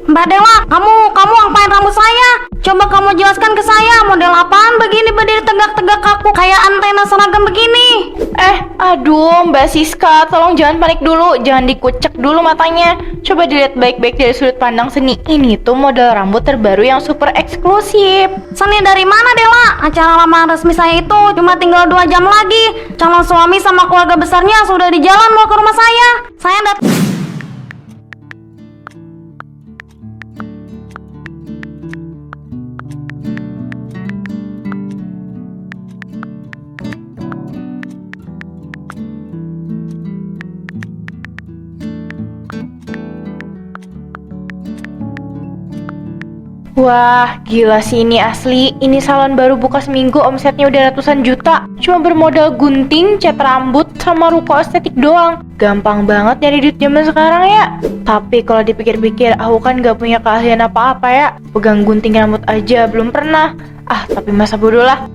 Mbak Dela, kamu ngapain rambut saya? Coba kamu jelaskan ke saya, model apaan begini berdiri tegak-tegak kaku kayak antena seragam begini? Aduh Mbak Siska, tolong jangan panik dulu, jangan dikucek dulu matanya. Coba dilihat baik-baik dari sudut pandang seni. Ini tuh model rambut terbaru yang super eksklusif. Seni dari mana Dela? Acara lamaran resmi saya itu cuma tinggal 2 jam lagi. Calon suami sama keluarga besarnya sudah di jalan mau ke rumah saya. Saya Wah, gila sih ini asli. Ini salon baru buka seminggu, omsetnya udah ratusan juta. Cuma bermodal gunting, cat rambut, sama ruko estetik doang. Gampang banget nyari duit zaman sekarang ya. Tapi kalau dipikir-pikir, aku kan gak punya keahlian apa-apa ya. Pegang gunting rambut aja belum pernah. Tapi masa bodoh lah.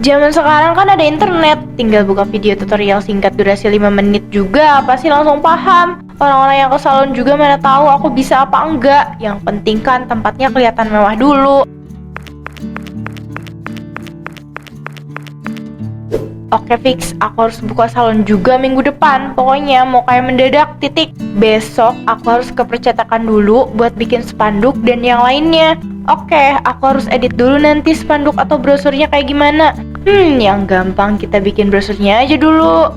Zaman sekarang kan ada internet, tinggal buka video tutorial singkat durasi 5 menit juga pasti langsung paham. Orang-orang yang ke salon juga mana tahu aku bisa apa enggak. Yang penting kan tempatnya kelihatan mewah dulu. Oke fix, aku harus buka salon juga minggu depan. Pokoknya mau kayak mendadak, titik. Besok aku harus ke percetakan dulu buat bikin spanduk dan yang lainnya. Oke, aku harus edit dulu nanti spanduk atau brosurnya kayak gimana. Yang gampang kita bikin brosurnya aja dulu.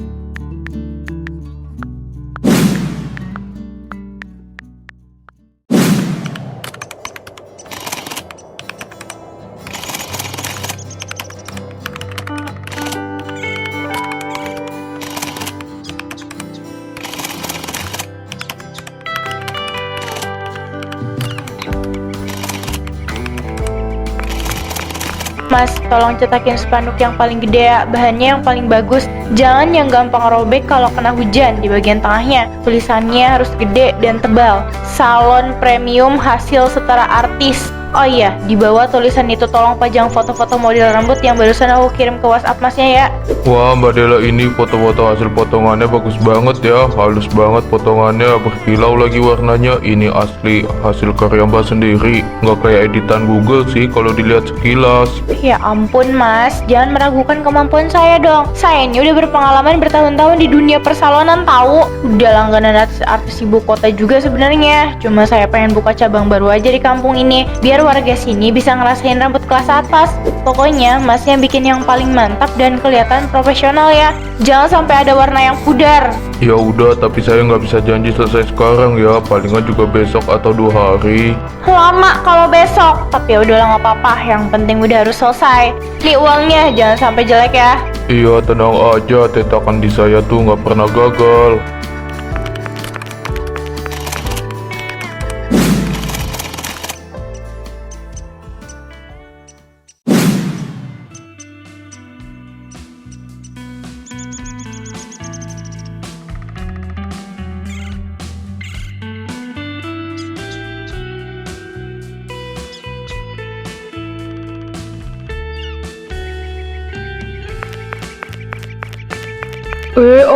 Mas, tolong cetakin spanduk yang paling gede ya, bahannya yang paling bagus. Jangan yang gampang robek kalau kena hujan di bagian tengahnya. Tulisannya harus gede dan tebal. Salon premium hasil setara artis. Oh iya, di bawah tulisan itu tolong pajang foto-foto model rambut yang barusan aku kirim ke WhatsApp masnya ya. Wah, Mbak Dela, ini foto-foto hasil potongannya bagus banget ya. Halus banget potongannya, berkilau lagi warnanya. Ini asli hasil karya Mbak sendiri. Nggak kayak editan Google sih kalau dilihat sekilas. Ya ampun mas, jangan meragukan kemampuan saya dong. Saya ini udah berpengalaman bertahun-tahun di dunia persalonan tahu. Udah langganan artis ibu kota juga sebenarnya. Cuma saya pengen buka cabang baru aja di kampung ini, biar warga sini bisa ngerasain rambut kelas atas. Pokoknya masnya bikin yang paling mantap dan kelihatan profesional ya. Jangan sampai ada warna yang pudar. Ya udah, tapi saya nggak bisa janji selesai sekarang ya. Palingan juga besok atau 2 hari. Lama kalau besok, tapi ya udahlah nggak apa-apa. Yang penting udah harus selesai. Nih uangnya, jangan sampai jelek ya. Iya, tenang aja. Tetakan di saya tuh nggak pernah gagal.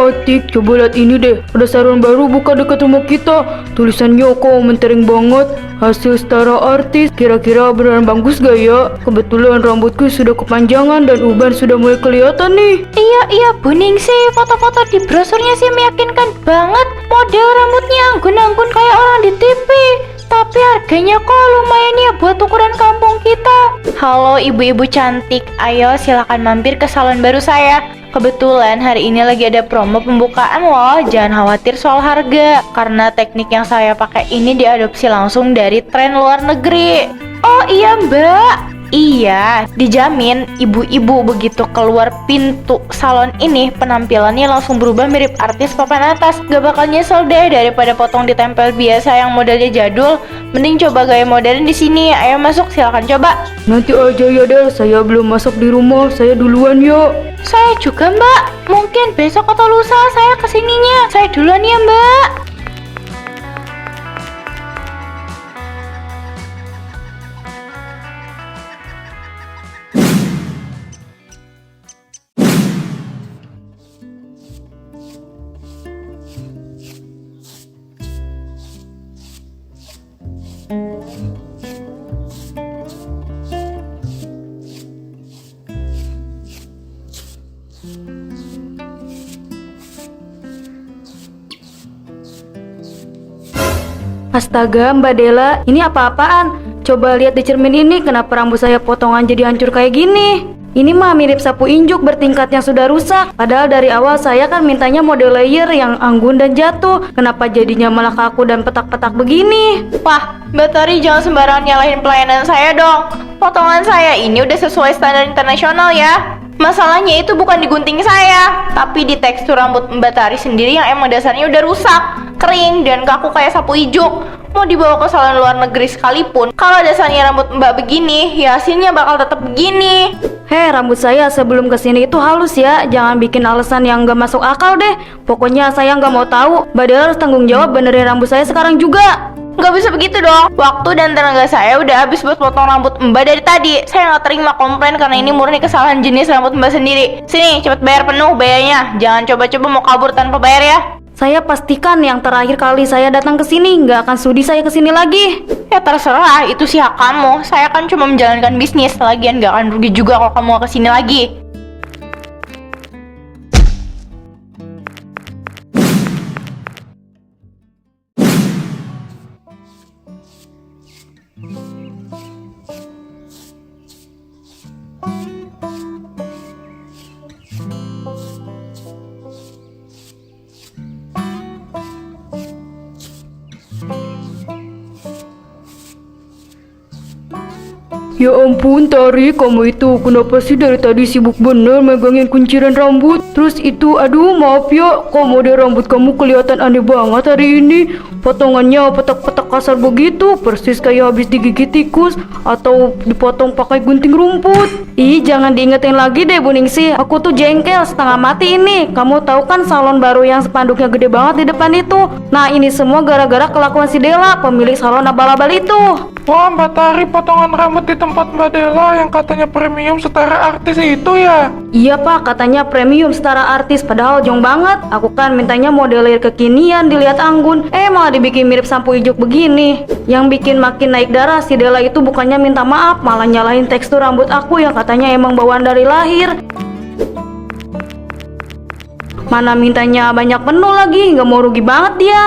Atik, coba lihat ini deh. Ada salon baru buka dekat rumah kita. Tulisannya kok mentering banget. Hasil setara artis. Kira-kira beneran bagus gak ya? Kebetulan rambutku sudah kepanjangan dan uban sudah mulai kelihatan nih. Iya Buning sih, foto-foto di brosurnya sih meyakinkan banget. Model rambutnya anggun-anggun kayak orang di TV. Tapi harganya kok lumayan ya buat ukuran kampung kita. Halo ibu-ibu cantik, ayo silakan mampir ke salon baru saya. Kebetulan hari ini lagi ada promo pembukaan loh. Jangan khawatir soal harga, karena teknik yang saya pakai ini diadopsi langsung dari tren luar negeri. Oh iya mbak, iya, dijamin ibu-ibu begitu keluar pintu salon ini penampilannya langsung berubah mirip artis papan atas. Gak bakal nyesel deh daripada potong ditempel biasa yang modelnya jadul. Mending coba gaya modern di sini. Ayo masuk, silakan coba. Nanti aja ya Del, saya belum masuk di rumah. Saya duluan ya. Saya juga mbak, mungkin besok atau lusa saya kesininya. Saya duluan ya mbak. Astaga, Mbak Dela, ini apa-apaan? Coba lihat di cermin ini, kenapa rambut saya potongan jadi hancur kayak gini? Ini mah mirip sapu injuk bertingkat yang sudah rusak. Padahal dari awal saya kan mintanya model layer yang anggun dan jatuh. Kenapa jadinya malah kaku dan petak-petak begini? Wah, Mbak Tori jangan sembarangan nyalahin pelayanan saya dong. Potongan saya ini udah sesuai standar internasional ya. Masalahnya itu bukan di gunting saya, tapi di tekstur rambut Mbak Tari sendiri yang emang dasarnya udah rusak, kering, dan kaku kayak sapu ijuk. Mau dibawa ke salon luar negeri sekalipun, kalau dasarnya rambut Mbak begini, ya hasilnya bakal tetap begini. Hei, rambut saya sebelum kesini itu halus ya. Jangan bikin alasan yang gak masuk akal deh. Pokoknya saya gak mau tahu. Mbak Dela harus tanggung jawab benerin rambut saya sekarang juga. Nggak bisa begitu dong. Waktu dan tenaga saya udah habis buat potong rambut Mbak dari tadi. Saya nggak terima komplain karena ini murni kesalahan jenis rambut Mbak sendiri. Sini, cepet bayar penuh bayarnya. Jangan coba-coba mau kabur tanpa bayar ya. Saya pastikan yang terakhir kali saya datang ke sini nggak akan sudi saya ke sini lagi. Ya terserah, itu sih hak kamu. Saya kan cuma menjalankan bisnis. Lagian nggak akan rugi juga kalau kamu ke sini lagi. Ya ampun Tari, kamu itu kenapa sih dari tadi sibuk bener megangin kunciran rambut? Terus itu, aduh maaf ya, kok model rambut kamu kelihatan aneh banget hari ini. Potongannya petak-petak kasar begitu, persis kayak habis digigit tikus atau dipotong pakai gunting rumput. Ih, jangan diingetin lagi deh Bu Ningsih, aku tuh jengkel setengah mati ini. Kamu tahu kan salon baru yang spanduknya gede banget di depan itu? Nah ini semua gara-gara kelakuan si Dela, pemilik salon abal-abal itu. Wah, Mbak Tari, potongan rambut di tempat Mbak Dela yang katanya premium setara artis itu ya? Iya pak, katanya premium setara artis, padahal jong banget. Aku kan mintanya model layer kekinian dilihat anggun, malah dibikin mirip sampo ijuk begini. Yang bikin makin naik darah, si Dela itu bukannya minta maaf, malah nyalahin tekstur rambut aku yang katanya emang bawaan dari lahir. Mana mintanya banyak penuh lagi, nggak mau rugi banget dia.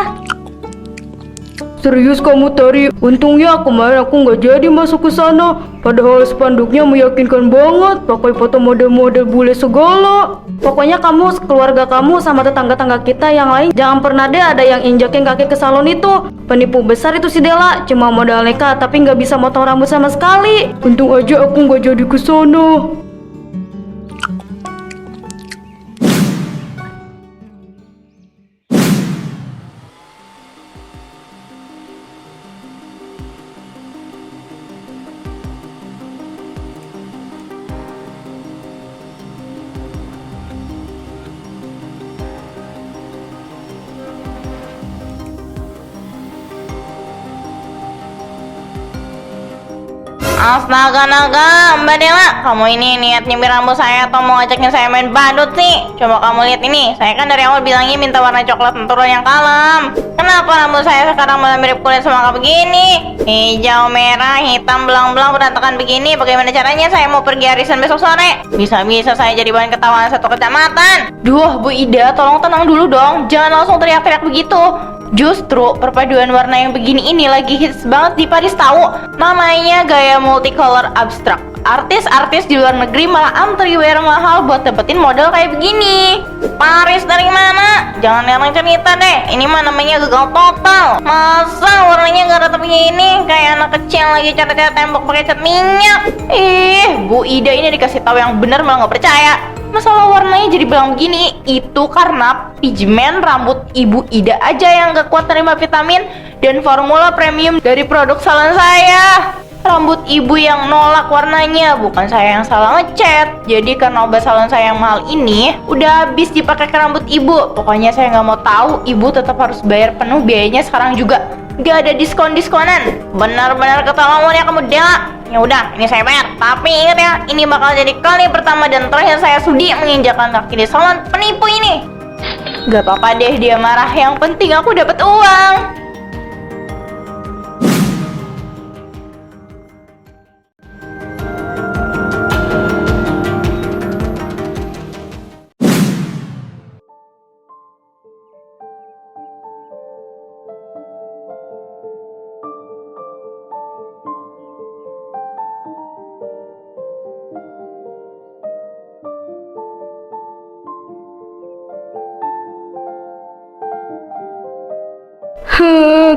Serius kamu Tari, untungnya kemarin aku nggak jadi masuk ke sana. Padahal spanduknya meyakinkan banget, pakai foto model-model bule segala. Pokoknya kamu, keluarga kamu sama tetangga-tangga kita yang lain jangan pernah deh ada yang injakin kaki ke salon itu. Penipu besar itu si Dela, cuma modal nekat tapi nggak bisa motong rambut sama sekali. Untung aja aku nggak jadi ke sana. Astaga naga, Mbak Dela, kamu ini niat nyemir rambut saya atau mau ngajakin saya main badut sih? Coba kamu lihat ini, saya kan dari awal bilangnya minta warna coklat natural yang kalem. Kenapa rambut saya sekarang malah mirip kulit semangka begini? Hijau, merah, hitam, belang-belang, berantakan begini. Bagaimana caranya saya mau pergi arisan besok sore? Bisa-bisa saya jadi bahan ketawaan satu kecamatan. Duh, Bu Ida, tolong tenang dulu dong. Jangan langsung teriak-teriak begitu. Justru perpaduan warna yang begini ini lagi hits banget di Paris tahu. Namanya gaya multicolor abstrak. Artis-artis di luar negeri malah antri wear mahal buat dapetin model kayak begini. Paris dari mana? Jangan yang cerita deh. Ini mah namanya gagal total. Masa warnanya gak datang ini? Kayak anak kecil lagi cat-cat tembok pakai cat minyak. Bu Ida ini dikasih tahu yang bener malah nggak percaya. Masalah warnanya jadi belang begini itu karena pigmen rambut Ibu Ida aja yang gak kuat terima vitamin dan formula premium dari produk salon saya. Rambut ibu yang nolak warnanya, bukan saya yang salah ngecat. Jadi karena obat salon saya yang mahal ini udah habis dipakai ke rambut ibu. Pokoknya saya nggak mau tahu, ibu tetap harus bayar penuh biayanya sekarang juga. Gak ada diskon-diskonan. Benar-benar keterlaluan ya kamu Dela. Ya udah, ini saya bayar. Tapi ingat ya, ini bakal jadi kali pertama dan terakhir saya sudi menginjakkan kaki di salon penipu ini. Gak apa-apa deh dia marah, yang penting aku dapat uang.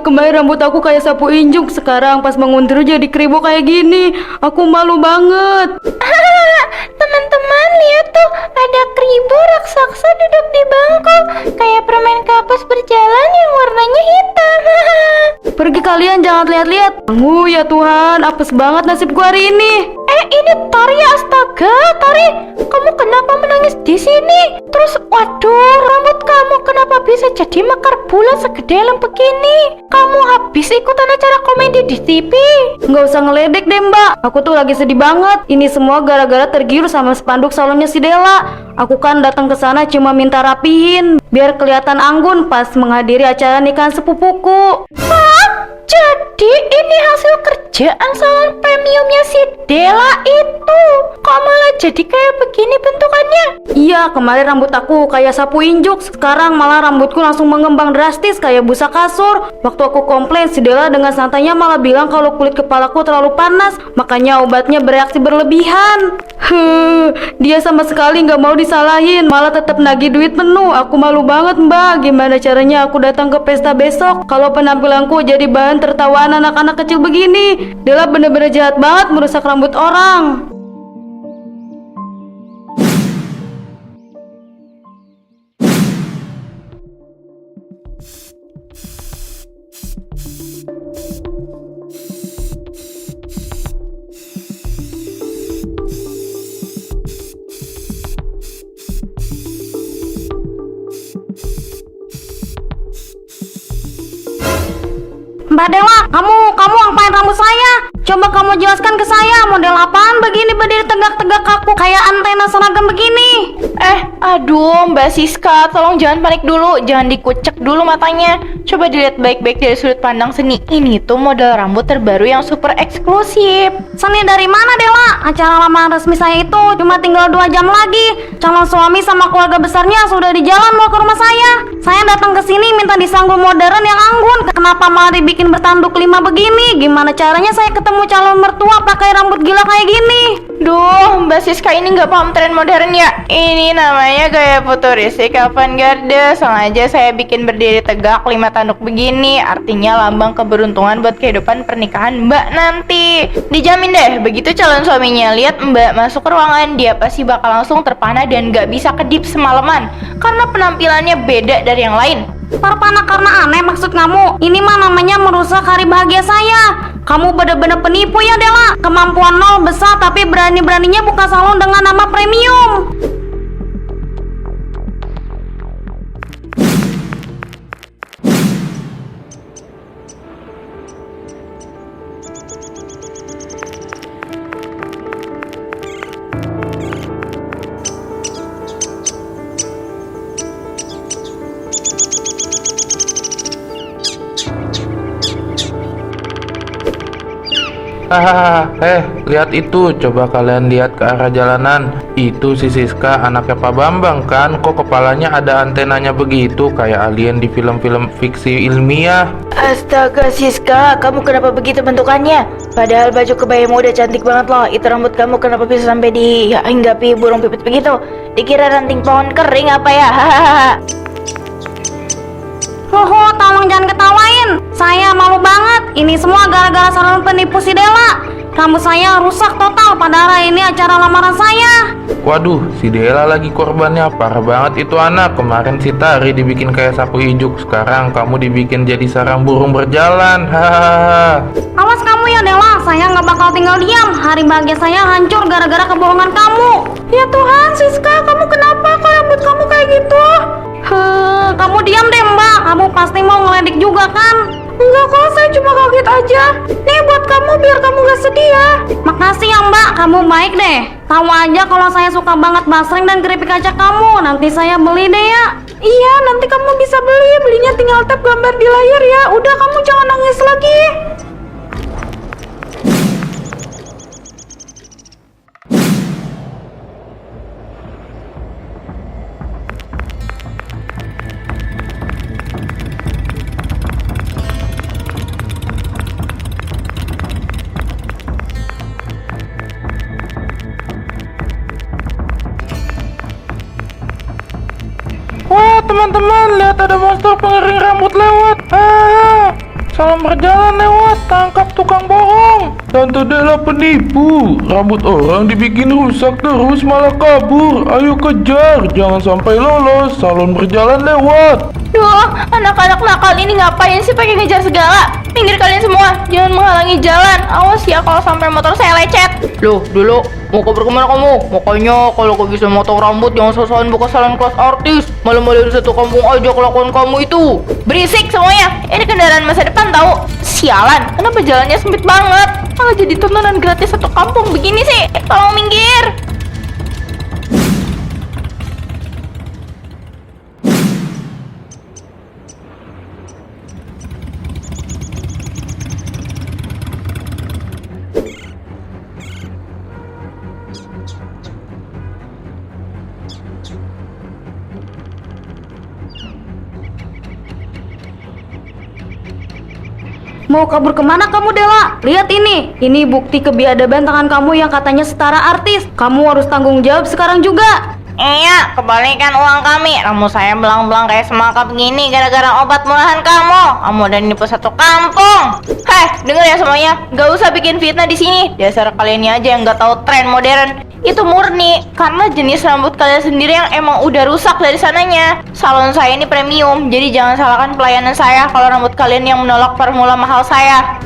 Kemarin rambut aku kayak sapu injuk, sekarang pas bangun tidur jadi kribo kayak gini. Aku malu banget. Teman-teman, lihat tuh, ada kribo raksasa duduk di bangku, kayak permen kapas berjalan yang warnanya hitam. Pergi kalian, jangan lihat-lihat. Ya Tuhan, apes banget nasib gua hari ini. Ini Tari, astaga, Tari, kamu kenapa menangis di sini? Terus, waduh, rambut kamu kenapa bisa jadi mekar bulat segede lem begini? Kamu habis ikutan acara komedi di TV? Nggak usah ngeledek deh mbak, aku tuh lagi sedih banget. Ini semua gara-gara tergiur sama spanduk salonnya si Dela. Aku kan datang ke sana cuma minta rapihin biar kelihatan anggun pas menghadiri acara nikahan sepupuku. Hah? Jadi ini hasil kerjaan salon premiumnya si Dela itu? Kok malah jadi kayak begini bentukannya? Iya, kemarin rambut aku kayak sapu injuk, sekarang malah rambutku langsung mengembang drastis kayak busa kasur. Waktu aku komplain, si Dela dengan santainya malah bilang kalau kulit kepalaku terlalu panas, makanya obatnya bereaksi berlebihan. Dia sama sekali nggak mau disalahin, malah tetap nagih duit penuh. Aku malu banget mbak, gimana caranya aku datang ke pesta besok kalau penampilanku jadi bahan tertawaan anak-anak kecil begini. Dela bener-bener jahat banget merusak rambut orang. Mbak Dela, kamu ngapain rambut saya? Coba kamu jelaskan ke saya, model apaan begini berdiri tegak-tegak kaku kayak antena seragam begini? Aduh, Mbak Siska, tolong jangan panik dulu, jangan dikucek dulu matanya. Coba dilihat baik-baik dari sudut pandang seni. Ini tuh model rambut terbaru yang super eksklusif. Seni dari mana Dela? Acara lamaran resmi saya itu cuma tinggal 2 jam lagi. Calon suami sama keluarga besarnya sudah di jalan mau ke rumah saya. Saya datang ke sini minta disanggul modern yang anggun. Kenapa malah dibikin bertanduk 5 begini? Gimana caranya saya ketemu calon mertua pakai rambut gila kayak gini? Duh, Mbak Siska ini nggak paham tren modern ya? Ini namanya gaya futuristik avant-garde. Sengaja saya bikin berdiri tegak 5 tanduk begini. Artinya lambang keberuntungan buat kehidupan pernikahan Mbak nanti. Dijamin deh, begitu calon suaminya lihat Mbak masuk ke ruangan, dia pasti bakal langsung terpana dan nggak bisa kedip semalaman karena penampilannya beda dari yang lain. Terpana karena aneh maksud kamu? Ini mah namanya merusak hari bahagia saya. Kamu bener-bener penipu ya Dela. Kemampuan nol besar tapi berani-beraninya buka salon dengan nama premium. Lihat itu, coba kalian lihat ke arah jalanan. Itu si Siska, anaknya Pak Bambang kan? Kok kepalanya ada antenanya begitu, kayak alien di film-film fiksi ilmiah. Astaga Siska, kamu kenapa begitu bentukannya? Padahal baju kebayamu udah cantik banget loh. Itu rambut kamu kenapa bisa sampai dihinggapi burung pipit begitu? Dikira ranting pohon kering apa ya? Hoho, tolong jangan ketawain. Saya malu banget. Ini semua gara-gara salon penipu si Dela. Rambut saya rusak total, padahal ini acara lamaran saya. Waduh, si Dela lagi korbannya. Parah banget itu anak. Kemarin si Tari dibikin kayak sapu ijuk, sekarang kamu dibikin jadi sarang burung berjalan. Hahaha. Awas kamu ya Dela, saya nggak bakal tinggal diam. Hari bahagia saya hancur gara-gara kebohongan kamu. Ya Tuhan, Siska, kamu kenapa kok rambut kamu kayak gitu? Kamu diam deh mbak, kamu pasti mau ngeledek juga kan? Enggak kok, saya cuma kaget aja. Nih buat kamu biar kamu gak sedih ya. Makasih ya mbak, kamu baik deh. Tahu aja kalau saya suka banget basreng dan keripik kaca kamu. Nanti saya beli deh ya. Iya, nanti kamu bisa beli. Belinya tinggal tap gambar di layar ya. Udah, kamu jangan nangis lagi. Wah teman-teman, lihat ada monster pengering rambut lewat. Salam berjalan lewat, tangkap tukang bohong. Tante Dela penipu. Rambut orang dibikin rusak terus malah kabur. Ayo kejar, jangan sampai lolos. Salon berjalan lewat. Duh, anak-anak nakal ini ngapain sih pakai ngejar segala? Minggir kalian semua, jangan menghalangi jalan. Awas ya kalau sampai motor saya lecet. Loh, dulu mau kabur kemana kamu? Makanya kalau kau bisa motong rambut jangan sosokan buka salon kelas artis. Malam-malam satu kampung aja kelakuan kamu itu. Berisik semuanya, ini kendaraan masa depan tahu. Sialan, kenapa jalannya sempit banget? Malah jadi tontonan gratis satu kampung begini sih. Tolong minggir. Mau kabur kemana kamu, Dela? Lihat ini bukti kebiadaban tangan kamu yang katanya setara artis. Kamu harus tanggung jawab sekarang juga. Iya, kembalikan uang kami. Rambut saya belang-belang kayak semangka begini gara-gara obat murahan kamu. Kamu udah nipu satu kampung. Hei, denger ya semuanya, gak usah bikin fitnah di sini. Dasar kalian ini aja yang gak tahu tren modern. Itu murni karena jenis rambut kalian sendiri yang emang udah rusak dari sananya. Salon saya ini premium, jadi jangan salahkan pelayanan saya kalau rambut kalian yang menolak formula mahal saya.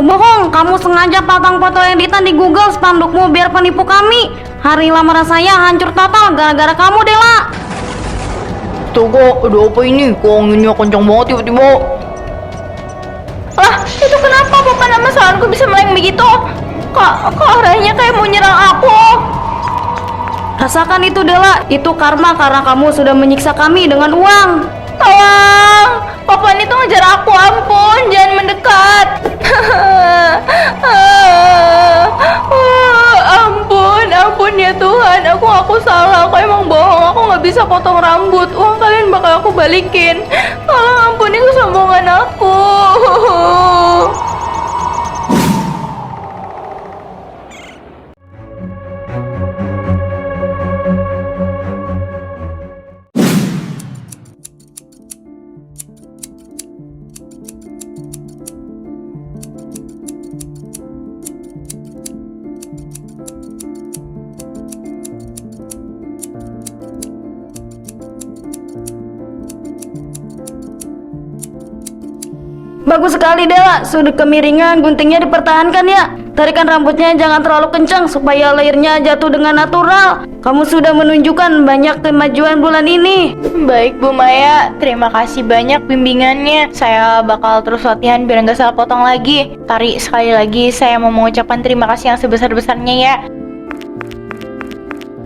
Bohong. Kamu sengaja pasang foto editan di Google spandukmu biar penipu kami. Hari lamaran saya hancur total gara-gara kamu, Dela. Tunggu, ada apa ini? Kok anginnya kencang banget tiba-tiba? Lah, itu kenapa papan nama salonku bisa melayang begitu? Kok arahnya kayak mau nyerang aku? Rasakan itu, Dela. Itu karma karena kamu sudah menyiksa kami dengan uang. Tolong, papan itu ngejar aku, ampun, jangan mendekat. Ampun ya Tuhan, aku salah, aku emang bohong, aku nggak bisa potong rambut, uang kalian bakal aku balikin. Tolong ampuni kesombongan aku. Bagus sekali, Dela. Sudut kemiringan guntingnya dipertahankan ya. Tarikan rambutnya jangan terlalu kencang supaya layernya jatuh dengan natural. Kamu sudah menunjukkan banyak kemajuan bulan ini. Baik Bu Maya, terima kasih banyak bimbingannya. Saya bakal terus latihan biar nggak salah potong lagi. Tari, sekali lagi saya mau mengucapkan terima kasih yang sebesar-besarnya ya.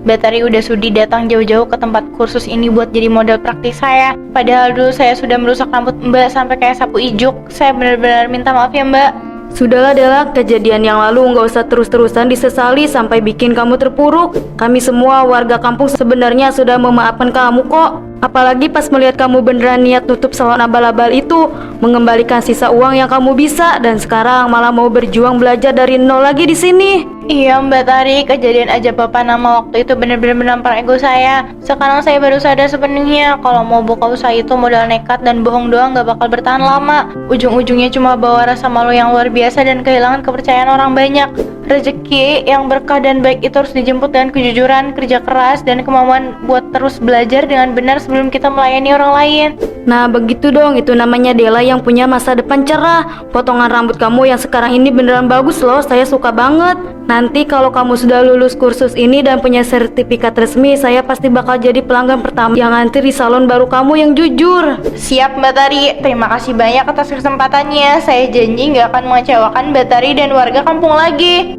Mbak Tari udah sudi datang jauh-jauh ke tempat kursus ini buat jadi model praktis saya. Padahal dulu saya sudah merusak rambut Mbak sampai kayak sapu ijuk. Saya benar-benar minta maaf ya Mbak. Sudahlah, Dela, kejadian yang lalu nggak usah terus-terusan disesali sampai bikin kamu terpuruk. Kami semua warga kampung sebenarnya sudah memaafkan kamu kok. Apalagi pas melihat kamu beneran niat tutup salon abal-abal itu, mengembalikan sisa uang yang kamu bisa, dan sekarang malah mau berjuang belajar dari nol lagi di sini. Iya Mbak Tari, kejadian aja Bapak nama waktu itu benar-benar menampar ego saya. Sekarang saya baru sadar sepenuhnya kalau mau buka usaha itu modal nekat dan bohong doang gak bakal bertahan lama. Ujung-ujungnya cuma bawa rasa malu yang luar biasa dan kehilangan kepercayaan orang banyak. Rezeki yang berkah dan baik itu harus dijemput dengan kejujuran, kerja keras, dan kemauan buat terus belajar dengan benar sebelum kita melayani orang lain. Nah begitu dong, itu namanya Dela yang punya masa depan cerah. Potongan rambut kamu yang sekarang ini beneran bagus loh, saya suka banget. Nanti kalau kamu sudah lulus kursus ini dan punya sertifikat resmi, saya pasti bakal jadi pelanggan pertama yang ngantri di salon baru kamu yang jujur. Siap Mbak Tari, terima kasih banyak atas kesempatannya. Saya janji nggak akan mengecewakan Mbak Tari dan warga kampung lagi.